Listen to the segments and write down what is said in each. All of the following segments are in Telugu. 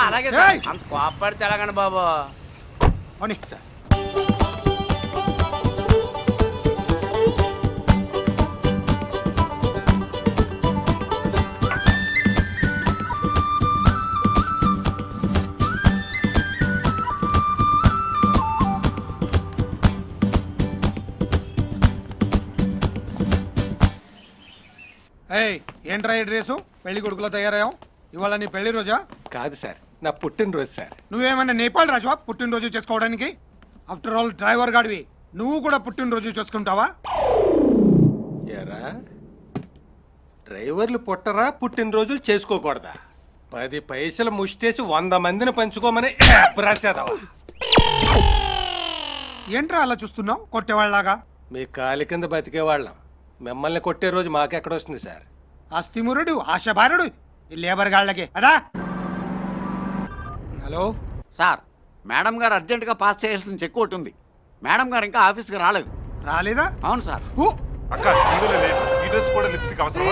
అలాగే అంత కోపడి తెలగండి బాబు. ఏంట్రా ఈ డ్రెస్సు? పెళ్లి కొడుకులో తయారయ్యాం. ఇవాళ నీ పెళ్లి రోజా? కాదు సార్, నా పుట్టినరోజు సార్. నువ్వేమన్నా నేపాల్ రాజువా పుట్టినరోజు చేసుకోవడానికి? ఆఫ్టర్ ఆల్ డ్రైవర్ గాడివి, నువ్వు కూడా పుట్టినరోజు చేసుకుంటావా? ఎరా డ్రైవర్లు పుట్టరా పుట్టినరోజులు చేసుకోకూడదా? 10 పైసలు ముష్టేసి 100 మందిని పంచుకోమని రాసేదవా? ఏంట్రా అలా చూస్తున్నావు కొట్టేవాళ్ళలాగా? మీ కాలి కింద బతికేవాళ్ళం, మిమ్మల్ని కొట్టే రోజు మాకెక్కడొస్తుంది సార్? అస్థిమురుడు ఆశభారుడు ఈ లేబర్ గాళ్ళకి అదా. హలో సార్, మేడం గారు అర్జెంటుగా పాస్ చేయాల్సిన చెక్ ఒకటి ఉంది. మేడం గారు ఇంకా ఆఫీస్కి రాలేదు. రాలేదా? అవును సార్. అక్క ఇందులో లేదు. ఈ డ్రెస్ కూడా లిప్స్టిక్ అవసరం.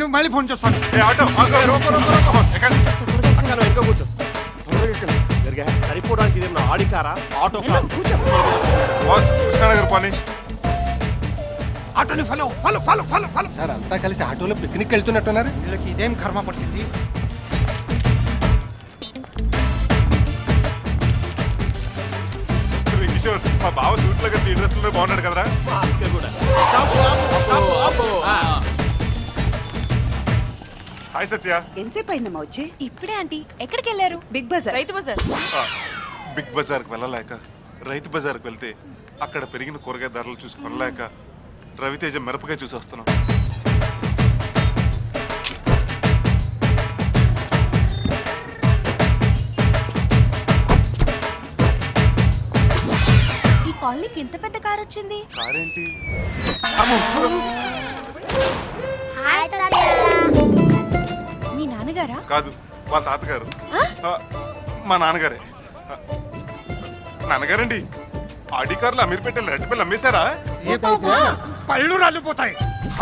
నేను మళ్ళీ ఫోన్ చేస్తాను. ఆటో కూర్చో. సరిపోవడానికి ఇదేమన్నా ఆడి కారా ఆటో కృష్ణానగర్ పోనీ. ఆటోని follow follow follow follow follow. Sir అంతా కలిసి ఆటోలో పిక్నిక్ వెళ్తున్నట్టున్నారు. వీళ్ళకి ఇదేం కర్మ పడుతుంది? కిషోర్, మా బావ సూట్ లో ఈ డ్రెస్ లో బాగున్నాడు కదరా? హాయ్ సత్య. ఎంతసేపు అయిందమ్మా వచ్చి? ఇప్పుడే ఆంటీ. ఎక్కడికి వెళ్ళారు? బిగ్ బజార్. రైతు బజార్. బిగ్ బజార్కి వెళ్ళలేక రైతు బజార్కి వెళ్తే అక్కడ పెరిగిన కూరగాయ ధరలు చూసి కొనలేక రవితేజ మిరపకాయ చూసి వస్తున్నాం. ఈ కాలనీకి ఎంత పెద్ద కార్ వచ్చింది? కారేంటి? మీ నాన్నగారా? కాదు, వాళ్ళ తాతగారు. మా నాన్నగారే. నాన్నగారండి, ఆడి కార్లు అమీర్పేటలో అరటిపల్లి అమ్మేశారా? పళ్ళు రాలిపోతాయి.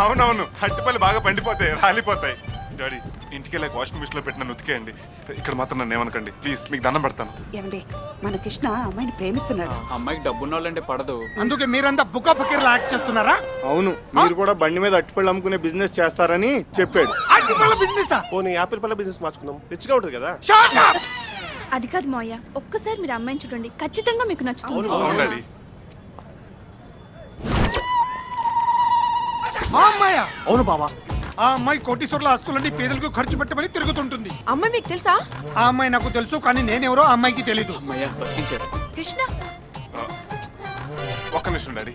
అవునవును, అరటిపల్లి బాగా పండిపోతాయి, రాలిపోతాయి. డాడీ, ఇంటికి వెళ్ళాక వాషింగ్ మిషన్ లో పెట్టిన ఉతికేయండి. ఇక్కడ మాత్రం నన్ను ఏమనకండి ప్లీజ్, మీకు దండం పెడతాను. ఏమండి, మన కృష్ణ అమ్మాయిని ప్రేమిస్తున్నాడు. అమ్మాయికి డబ్బున్నోళ్ళంటే పడదు. అందుకే మీరంతా బుక్క పకీర్లా యాక్ట్ చేస్తున్నారా? అవును, మీరు కూడా బండి మీద అట్టిపళ్ళు అమ్ముకునే బిజినెస్ చేస్తారని చెప్పాడు. అరటిపళ్ళ బిజినెస్? పోనీ యాపిల్ పళ్ళ బిజినెస్ మార్చుకుందాం, రిచ్గా ఉంటుంది కదా. అది కాదు మావయ్య, ఒక్కసారి మీరు అమ్మాయిని చూడండి, ఖచ్చితంగా మీకు నచ్చుతుంది. అవును డాడీ. అమ్మాయా? అవును బావా. ఆ అమ్మాయి కోటీశ్వర్ల ఆస్తులన్నీ పేదలకు ఖర్చు పెట్టమని తిరుగుతుంటుంది. అమ్మాయి మీకు తెలుసా? ఆ అమ్మాయి నాకు తెలుసు, కానీ నేనెవరో ఆ అమ్మాయికి తెలీదు. కృష్ణ, ఒక్క నిమిషం డాడీ.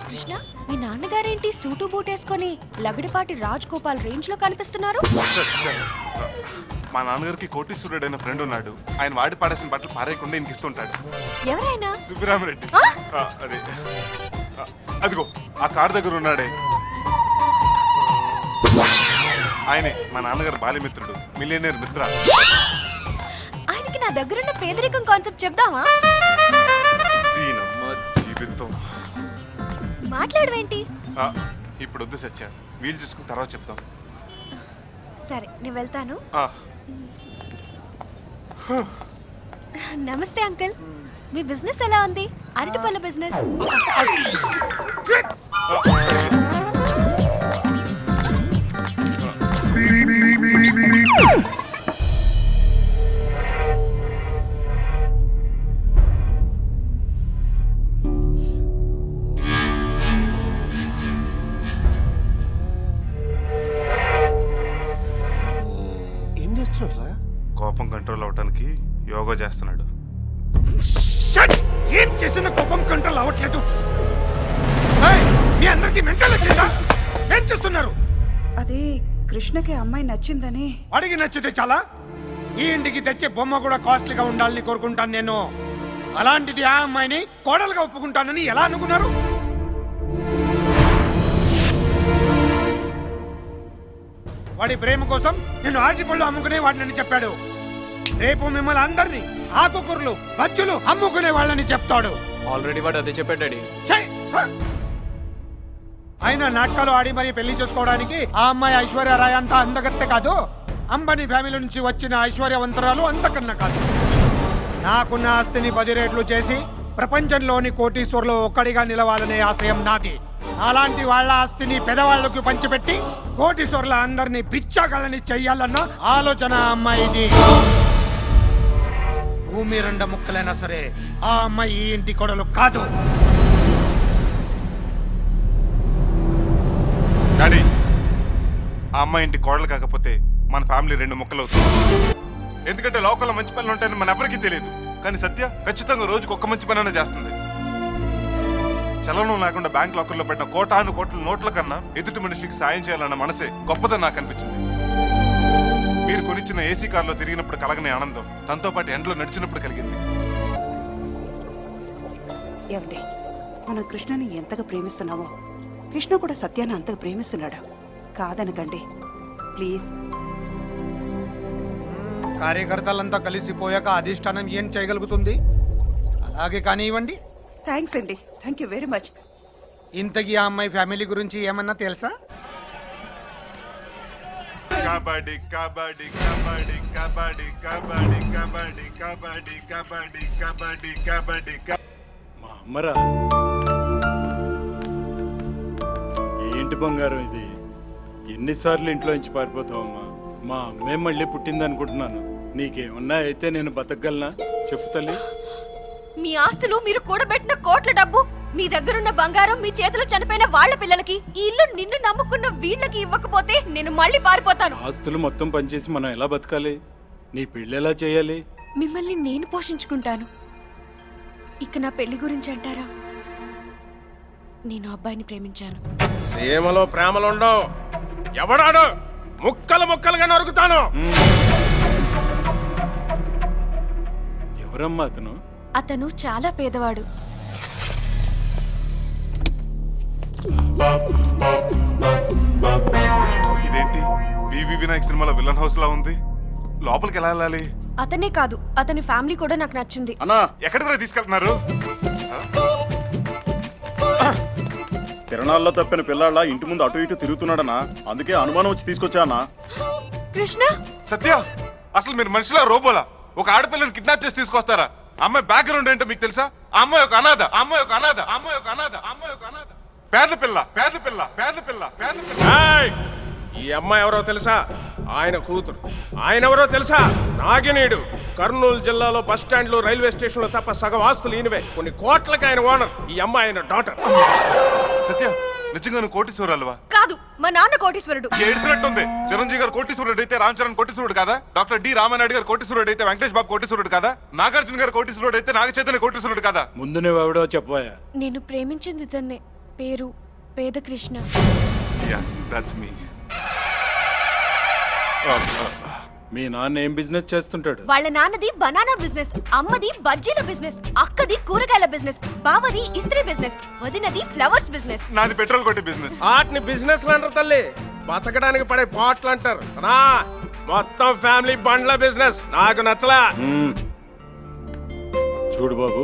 కృష్ణ, మీ నాన్నగారేంటి సూటు బూట్ వేసుకొని లగడపాటి రాజ్ గోపాల్ రేంజ్ లో కనిపిస్తున్నారు? మా నాన్నగారికి కోటీశ్వరుడైన ఫ్రెండ్ ఉన్నాడు. ఆయన వాడి పాడేసిన బట్టలు పారేయకుండా ఇంక ఇస్తుంటాడు. ఎవరైనా? సుబ్బరామరెడ్డి. అదే అదిగో ఆ కార్ దగ్గర ఉన్నాడే, ఆయనే మా నాన్నగారు బాల్యమిత్రుడు, మిలియనీర్ మిత్ర. ఆయనకి నా దగ్గరున్న పేదరికం కాన్సెప్ట్ చెప్దామా? జీవితం మాట్లాడవేంటి? ఇప్పుడు వద్దు సత్య, వీలు చూసుకుని తర్వాత చెప్తాం. సరే, నేను వెళ్తాను. నమస్తే అంకుల్, మీ బిజినెస్ ఎలా ఉంది? అరటిపళ్ళ బిజినెస్. ఏం చేస్తున్నారా? కోపం కంట్రోల్ అవటానికి యోగా చేస్తున్నాడు. ఏం చేసిన కోపం కంట్రోల్ అవ్వట్లేదు. మీ అందరికి మెంటల్ వచ్చిందా? ఏం చేస్తున్నారు? అది కృష్ణకి అమ్మాయి నచ్చిందని. అడిగి నచ్చితే చాలా? ఈ ఇంటికి తెచ్చే బొమ్మ కూడా కాస్ట్లీగా ఉండాలని కోరుకుంటాను నేను. అలాంటిది ఆ అమ్మాయిని కోడలుగా ఒప్పుకుంటానని ఎలా అనుకున్నారు? వాడి ప్రేమ కోసం నేను అరటిపళ్ళు అమ్ముకునే వాడిని చెప్పాడు. రేపు మిమ్మల్ని అందరినీ ఆకుకూరలు బజ్జులు అమ్ముకునే వాళ్ళని చెప్తాడు. ఆల్రెడీ వాడు అదే చెప్పాడు డాడీ. ఆయన నాటకాలు ఆడి మరీ పెళ్లి చేసుకోవడానికి ఆ అమ్మాయి ఐశ్వర్య రాయ్ అంత అందగత్తె కాదు. అంబానీ ఫ్యామిలీ నుంచి వచ్చిన ఐశ్వర్యవంతరాలు అంతకన్నా కాదు. నాకున్న ఆస్తిని 10 రెట్లు చేసి ప్రపంచంలోని కోటీశ్వర్లో ఒక్కడిగా నిలవాలనే ఆశయం నాది. అలాంటి వాళ్ళ ఆస్తిని పెదవాళ్లకు పంచిపెట్టి కోటీశ్వర్ల అందరినీ పిచ్చాకలని చెయ్యాలన్న ఆలోచన ఆ అమ్మాయిది. భూమి 2 ముక్కలైనా సరే ఆ అమ్మాయి ఈ ఇంటి కొడలు కాదు. డాడీ, ఆ అమ్మాయి ఇంటి కోడలు కాకపోతే మన ఫ్యామిలీ 2 ముక్కలు అవుతుంది. ఎందుకంటే లోకల్లో మంచి పనులు ఉంటాయని మన ఎవరికీ తెలియదు. కానీ సత్య ఖచ్చితంగా రోజుకు ఒక్క మంచి పనైనా చేస్తుంది. చలనం లేకుండా బ్యాంక్ లాకర్లో పెట్టిన కోటాను కోట్ల నోట్ల కన్నా ఎదుటి మనిషికి సాయం చేయాలన్న మనసే గొప్పదని నాకు అనిపించింది. మీరు కొనిచ్చిన ఏసీ కార్లో తిరిగినప్పుడు కలగని ఆనందం తనతో పాటు ఎండలో నడిచినప్పుడు కలిగింది. ఏమండి, మనం కృష్ణని ఎంతగా ప్రేమిస్తున్నామో కృష్ణ కూడా సత్యాన్ని అంతగా ప్రేమిస్తున్నాడు. కాదనకండి ప్లీజ్. కార్యకర్తలంతా కలిసిపోయాక అధిష్టానం ఏం చేయగలుగుతుంది? అలాగే కానివ్వండి. థ్యాంక్స్ అండి, థ్యాంక్ యూ వెరీ మచ్. ఇంతకీ ఆ అమ్మాయి ఫ్యామిలీ గురించి ఏమన్నా తెలుసా? కబడ్డీ కబడ్డీ కబడ్డీ కబడ్డీ కబడ్డీ కబడ్డీ కబడ్డీ కబడ్డీ కబడ్డీ కబడ్డీ. మా అమ్మరా, ఏంటి బంగారం ఇది? ఎన్నిసార్లు ఇంట్లో నుంచి పారిపోతావమ్మా? మా అమ్మే మళ్ళీ పుట్టింది అనుకుంటున్నాను. నీకేమన్నా అయితే నేను బతకగలనా చెప్పు తల్లి. మీ ఆస్తులు, మీరు కూడబెట్టిన కోట్ల డబ్బు, మీ దగ్గరున్న బంగారం మీ చేతిలో చనిపోయిన వాళ్ళ పిల్లలకి, ఈ ఇల్లు నిన్ను నమ్ముకున్న వీళ్ళకి ఇవ్వకపోతే నేను మళ్ళీ పారిపోతాను. ఆస్తులు మొత్తం పనిచేసి మనం ఎలా బతకాలి? నీ పెళ్ళి ఎలా చేయాలి? మిమ్మల్ని నేను పోషించుకుంటాను. ఇక నా పెళ్లి గురించి అంటారా? నేను అబ్బాయిని ప్రేమించాను. సీమలో ప్రేమలుండవు. ఎవడాడు? ముక్కలు ముక్కలుగా నరుకుతాను. ఎవరమ్మా అతను? అతను చాలా పేదవాడు. ఇదేంటి వివి వినాయక్ సినిమాలో విలన్ హౌస్ లా ఉంది? లోపలికి ఎలా వెళ్ళాలి? అతనే కాదు, అతని ఫ్యామిలీ కూడా నాకు నచ్చింది. అన్నా, ఎక్కడికి తీసుకెళ్తున్నారు? తిరణాల్లో తప్పిన పిల్లాళ్ళ ఇంటి ముందు అటు ఇటు తిరుగుతున్నాడనా, అందుకే అనుమానం వచ్చి తీసుకొచ్చా అన్నా. కృష్ణ, సత్య, అసలు మీరు మనిషిలా రోబోలా? ఒక ఆడపిల్లని కిడ్నాప్ చేసి తీసుకొస్తారా? అమ్మాయి బ్యాక్గ్రౌండ్ ఏంటో మీకు తెలుసా? అమ్మాయి ఒక అనాథ, అమ్మాయి ఒక అనాథ, అమ్మాయి ఒక అనాథ, అమ్మాయి ఒక అనాథ. పేద పిల్ల, పేద పిల్ల, పేద పిల్ల, పేద పిల్ల. ఈ అమ్మాయి ఎవరో తెలుసా? ఆయన కూతురు. ఆయన ఎవరో తెలుసా? నాగినీడు. కర్నూలు జిల్లాలో బస్ స్టాండ్లు, రైల్వే స్టేషన్లు తప్ప సగం ఆస్తులు ఈయనవే. కొన్ని కోట్లకి ఆయన ఓనర్. ఈ అమ్మాయి ఆయన డాటర్. సత్య, నిజంగా నువ్వు కోటీశ్వరాలువా? కాదు, మా నాన్న కోటీశ్వరుడు. ఏడ్చినట్టుంది. చిరంజీవి గారు కోటీశ్వరుడు అయితే రామ్ చరణ్ కోటీశ్వరుడు కదా? డాక్టర్ డి రామానాయుడు గారు కోటీశ్వరుడు అయితే వెంకటేష్ బాబు కోటీశ్వరుడు కదా? నాగార్జున గారు కోటీశ్వరుడు అయితే నాగ చైతన్య కోటీశ్వరుడు కదా? ముందు నువ్వెవడో చెప్పాయా? నేను ప్రేమించింది ఇతన్నే. పేరు పేద కృష్ణ. Yeah, that's me. మీ నాన్న ఏం బిజినెస్ చేస్తుంటాడు? వాళ్ళ నాన్నది బనానా బిజినెస్, అమ్మది బజ్జీల బిజినెస్, అక్కది కూరగాయల బిజినెస్, బావది ఇస్త్రీ బిజినెస్, వదినది ఫ్లవర్స్ బిజినెస్. నాది పెట్రోల్ కొట్టే బిజినెస్. ఆటిని బిజినెస్ అంటారు తల్లి, బతకడానికి పడే పాటలు అంటారు. నా మొత్తం ఫ్యామిలీ బండ్ల బిజినెస్. నాకు నచ్చలా. చూడు బాబు,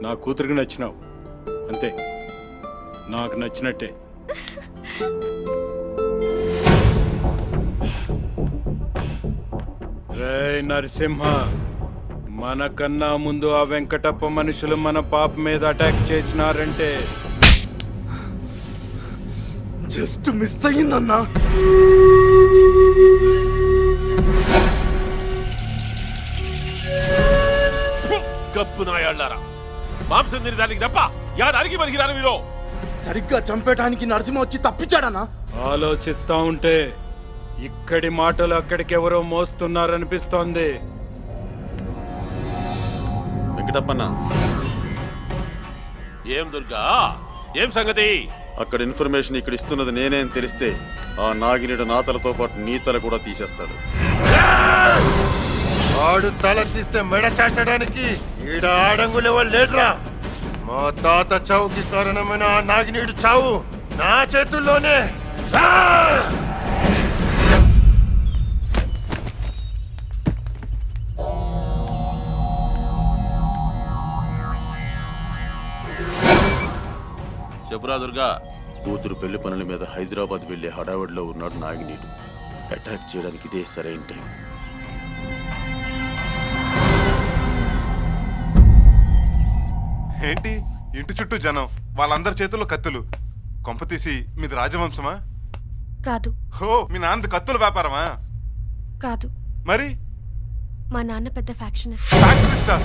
నా కూతురికి నచ్చినావు అంతే. నాకు నచ్చినట్టే. రేయ్ నరసింహ, మనకన్నా ముందు ఆ వెంకటప్ప మనుషులు మన పాప మీద అటాక్ చేసినారంటే జస్ట్ మిస్ అయ్యిందన్నా. గప్పు నాయాళ్ళారా, మాంసం తిని దానికి తప్ప యాదానికి మనకి రాను మీరు. సరిగ్గా చంపేయడానికి నరసింహ వచ్చి తప్పించాడన్నా. ఆలోచిస్తా ఉంటే ఇక్కడి మాటలు అక్కడికి ఎవరో మోస్తున్నారనిపిస్తోంది. వెంకటప్పన్న, ఏం దుర్గా, ఏం సంగతి? అక్కడ ఇన్ఫర్మేషన్ ఇక్కడ ఇస్తున్నది నేనే అని తెలిస్తే ఆ నాగినేడు నా తలతో పాటు నీ తల కూడా తీసేస్తాడు. వాడు తల తీస్తే మెడ చాచడానికి ఈడ ఆడంగులెవరు లేడ్రా. మా తాత చావుకి కారణమైన ఆ నాగినీడు చావు నా చేతుల్లోనే. చెప్పురా దుర్గా, కూతురు పెళ్లి పనుల మీద హైదరాబాద్ వెళ్లే హడావడిలో ఉన్నాడు నాగినీడు. అటాక్ చేయడానికి ఇదే సరైన టైం. ఏంటి ఇంటి చుట్టూ జనం, వాళ్ళందరి చేతుల్లో కత్తులు. కొంపతీసి మీది రాజవంశమా? కాదు. హో, మీ నాన్నది కత్తుల వ్యాపారమా? కాదు, మరి మా నాన్న పెద్ద ఫ్యాక్షనిస్ట్. ఫ్యాక్షనిస్టా?